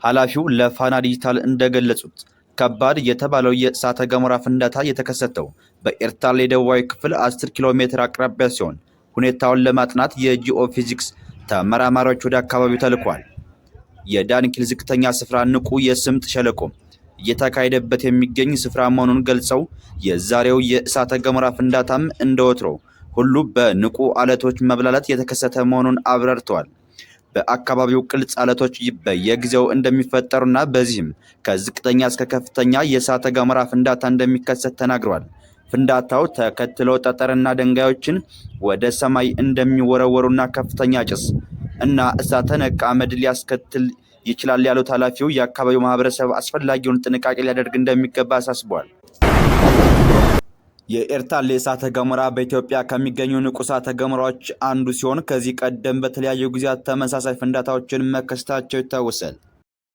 ኃላፊው ለፋና ዲጂታል እንደገለጹት ከባድ የተባለው የእሳተ ገሞራ ፍንዳታ የተከሰተው በኤርታሌ ደቡባዊ ክፍል 10 ኪሎ ሜትር አቅራቢያ ሲሆን ሁኔታውን ለማጥናት የጂኦፊዚክስ ተመራማሪዎች ወደ አካባቢው ተልኳል። የዳንኪል ዝቅተኛ ስፍራ ንቁ የስምጥ ሸለቆ እየተካሄደበት የሚገኝ ስፍራ መሆኑን ገልጸው የዛሬው የእሳተ ገሞራ ፍንዳታም እንደወትሮው ሁሉ በንቁ አለቶች መብላላት የተከሰተ መሆኑን አብራርተዋል። በአካባቢው ቅልጽ አለቶች በየጊዜው እንደሚፈጠሩና በዚህም ከዝቅተኛ እስከ ከፍተኛ የእሳተ ገሞራ ፍንዳታ እንደሚከሰት ተናግረዋል። ፍንዳታው ተከትሎ ጠጠርና ድንጋዮችን ወደ ሰማይ እንደሚወረወሩና ከፍተኛ ጭስ እና እሳተ ነቅ አመድ ሊያስከትል ይችላል ያሉት ኃላፊው የአካባቢው ማህበረሰብ አስፈላጊውን ጥንቃቄ ሊያደርግ እንደሚገባ አሳስበዋል። የኤርታሌ እሳተ ገሞራ በኢትዮጵያ ከሚገኙ ንቁ እሳተ ገሞራዎች አንዱ ሲሆን ከዚህ ቀደም በተለያዩ ጊዜያት ተመሳሳይ ፍንዳታዎችን መከሰታቸው ይታወሳል።